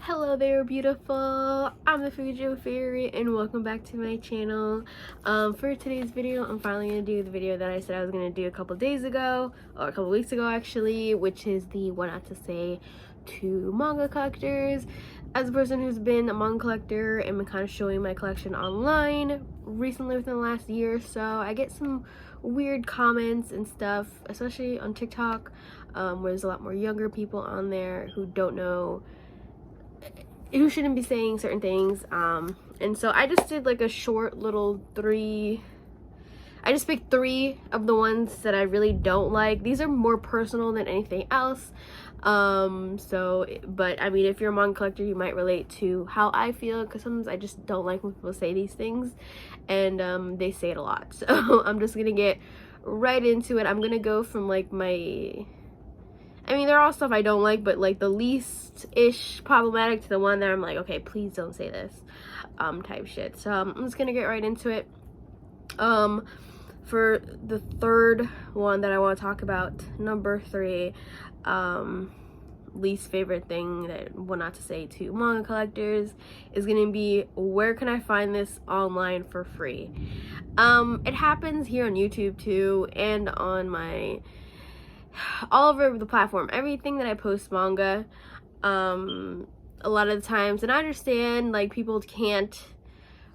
Hello there, beautiful. I'm the Fujo Fairy and welcome back to my channel. For today's video, I'm finally gonna do the video that I said I was gonna do a couple days ago, or a couple weeks ago actually, which is the what not to say to manga collectors. As a person who's been a manga collector and been kind of showing my collection online recently within the last year or so, I get some weird comments and stuff, especially on TikTok, where there's a lot more younger people on there who don't know, who shouldn't be saying certain things. And so I just did like a short little I just picked 3 of the ones that I really don't like. These are more personal than anything else. But I mean, if you're a manga collector, you might relate to how I feel, because sometimes I just don't like when people say these things, and they say it a lot. So I'm just gonna get right into it. I'm gonna go from like I mean, there are all stuff I don't like, but like the least-ish problematic to the one that I'm like, okay, please don't say this, type shit. So I'm just gonna get right into it. For the third one that I want to talk about, number 3, least favorite thing that what not to say to manga collectors is gonna be, where can I find this online for free? It happens here on YouTube too, and on my all over the platform. Everything that I post manga, a lot of the times, and I understand like people can't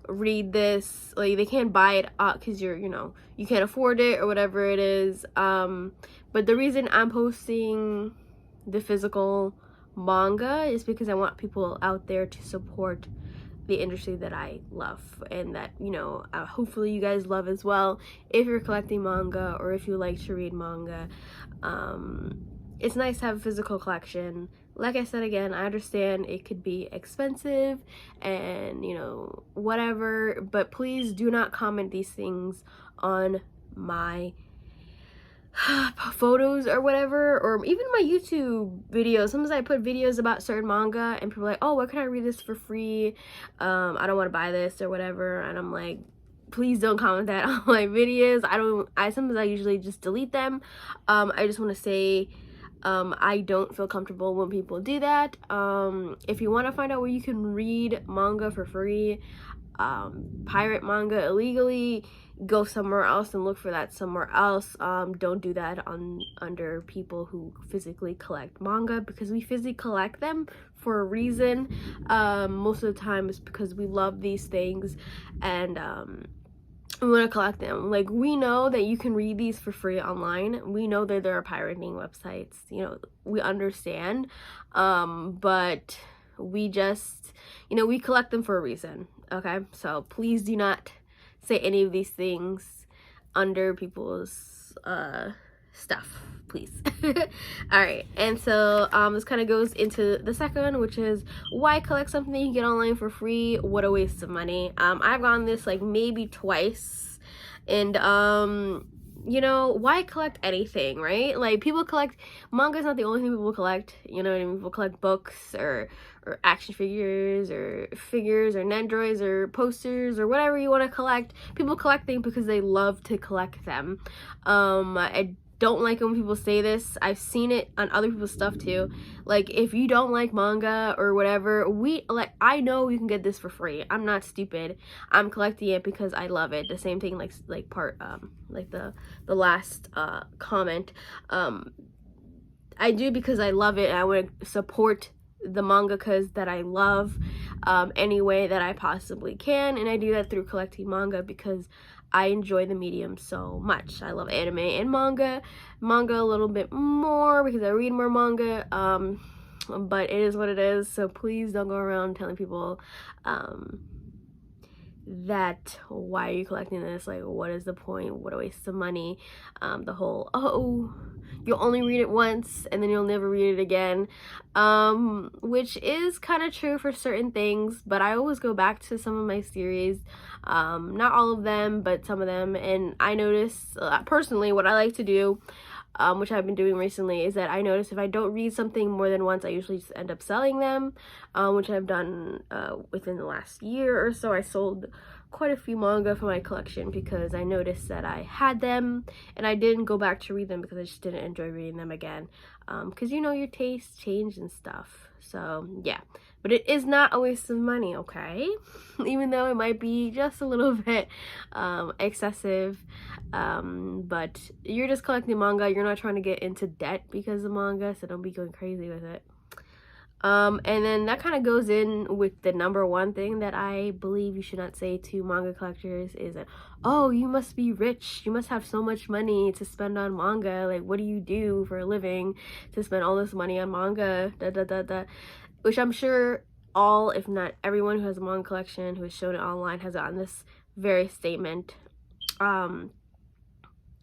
read this, like they can't buy it because you can't afford it or whatever it is, but the reason I'm posting the physical manga is because I want people out there to support the industry that I love, and that hopefully you guys love as well. If you're collecting manga or if you like to read manga, it's nice to have a physical collection. Like I said, again, I understand it could be expensive and whatever, but please do not comment these things on my photos or whatever, or even my YouTube videos. Sometimes I put videos about certain manga and people are like, oh, where can I read this for free? I don't want to buy this or whatever, and I'm like, please don't comment that on my videos. Sometimes I usually just delete them. I just want to say, I don't feel comfortable when people do that. If you want to find out where you can read manga for free, pirate manga illegally, go somewhere else and look for that somewhere else. Don't do that under people who physically collect manga, because we physically collect them for a reason. Most of the time it's because we love these things, and we want to collect them. Like, we know that you can read these for free online. We know that there are pirating websites, we understand, but we just we collect them for a reason. Okay, so please do not say any of these things under people's stuff, please. All right, and so this kind of goes into the second one, which is, why collect something that you can get online for free? What a waste of money. I've gone this like maybe twice, and why collect anything, right? Like, people collect manga is not the only thing people collect. You know what I mean? People collect books or action figures or nendroids or posters or whatever you want to collect. People collect things because they love to collect them. I don't like it when people say this. I've seen it on other people's stuff too. Like, if you don't like manga or whatever, I know you can get this for free. I'm not stupid. I'm collecting it because I love it. The same thing like the last comment. I do because I love it, and I want to support the mangakas that I love any way that I possibly can, and I do that through collecting manga because I enjoy the medium so much. I love anime and manga a little bit more because I read more manga, but it is what it is. So please don't go around telling people that, why are you collecting this? Like, what is the point? What a waste of money. The whole, oh, you'll only read it once and then you'll never read it again, which is kind of true for certain things, but I always go back to some of my series, not all of them, but some of them. And I notice personally what I like to do, which I've been doing recently, is that I notice if I don't read something more than once, I usually just end up selling them, which I've done within the last year or so. I sold quite a few manga from my collection because I noticed that I had them and I didn't go back to read them because I just didn't enjoy reading them again, because your tastes change and stuff. So yeah, but it is not a waste of money, okay? Even though it might be just a little bit excessive, but you're just collecting manga. You're not trying to get into debt because of manga, so don't be going crazy with it. And then that kind of goes in with the number one thing that I believe you should not say to manga collectors is that, oh, you must be rich, you must have so much money to spend on manga, like what do you do for a living to spend all this money on manga, which I'm sure all, if not everyone who has a manga collection who has shown it online has gotten this very statement.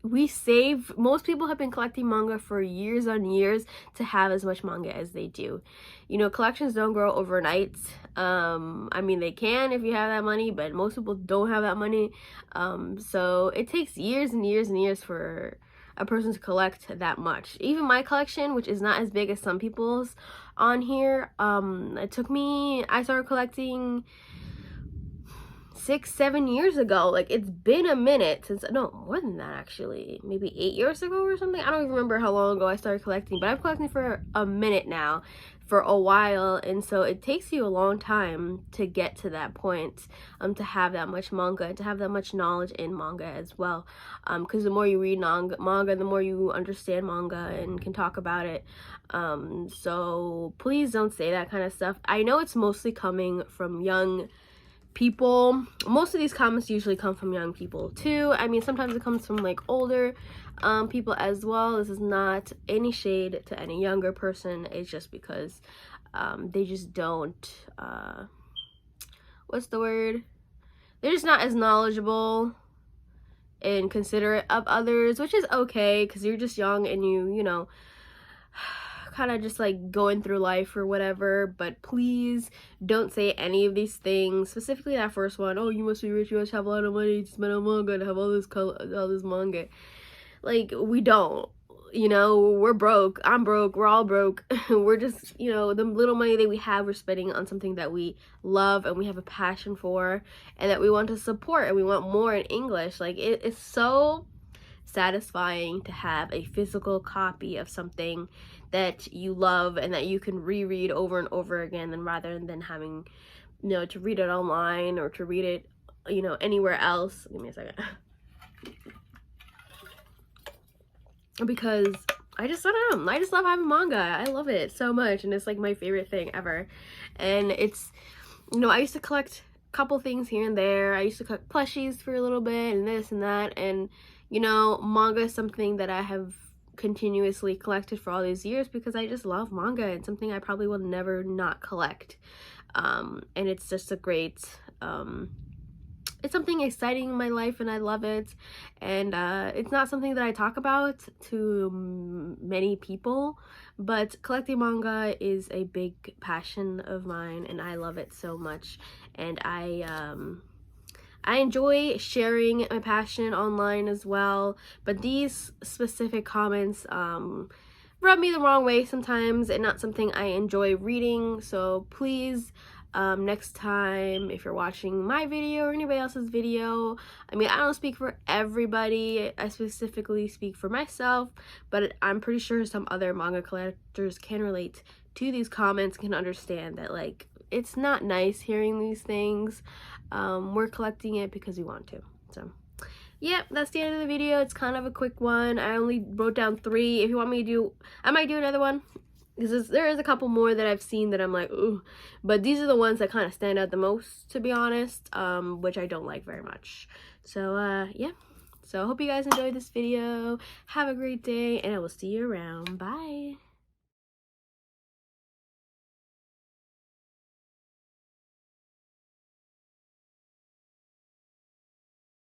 Most people have been collecting manga for years on years to have as much manga as they do. You know, collections don't grow overnight. I mean, they can if you have that money, but most people don't have that money. So it takes years and years and years for a person to collect that much. Even my collection, which is not as big as some people's on here, I started collecting 6-7 years ago. Like, it's been a minute since, no, more than that actually, maybe 8 years ago or something. I don't even remember how long ago I started collecting, but I've collected for a minute now, for a while, and so it takes you a long time to get to that point, to have that much manga, to have that much knowledge in manga as well, because the more you read manga, the more you understand manga and can talk about it. So please don't say that kind of stuff. I know it's mostly coming from young people. Most of these comments usually come from young people too. I mean, sometimes it comes from like older people as well. This is not any shade to any younger person. It's just because they just don't what's the word, they're just not as knowledgeable and considerate of others, which is okay because you're just young and you know, kind of just like going through life or whatever. But please don't say any of these things, specifically that first one, oh, you must be rich, you must have a lot of money to spend on manga, to have all this manga. Like, we don't, you know, we're broke, I'm broke, we're all broke. We're just, you know, the little money that we have, we're spending on something that we love and we have a passion for and that we want to support, and we want more in English. Like, it's so satisfying to have a physical copy of something that you love and that you can reread over and over again, and rather than having, you know, to read it online or to read it, you know, anywhere else. Give me a second. Because I just love having manga. I love it so much, and it's like my favorite thing ever. And it's, you know, I used to collect a couple things here and there. I used to collect plushies for a little bit and this and that, and you know, manga is something that I have continuously collected for all these years because I just love manga. It's something I probably will never not collect. And it's just a great, it's something exciting in my life, and I love it. And it's not something that I talk about to many people, but collecting manga is a big passion of mine, and I love it so much. And I enjoy sharing my passion online as well, but these specific comments rub me the wrong way sometimes, and not something I enjoy reading. So please, next time, if you're watching my video or anybody else's video, I mean, I don't speak for everybody, I specifically speak for myself, but I'm pretty sure some other manga collectors can relate to these comments, can understand that, like, it's not nice hearing these things. We're collecting it because we want to. So yeah, that's the end of the video. It's kind of a quick one. I only wrote down 3. If you want me to do, I might do another one, because there is a couple more that I've seen that I'm like, ooh, but these are the ones that kind of stand out the most, to be honest, which I don't like very much. So yeah, so I hope you guys enjoyed this video. Have a great day, and I will see you around. Bye.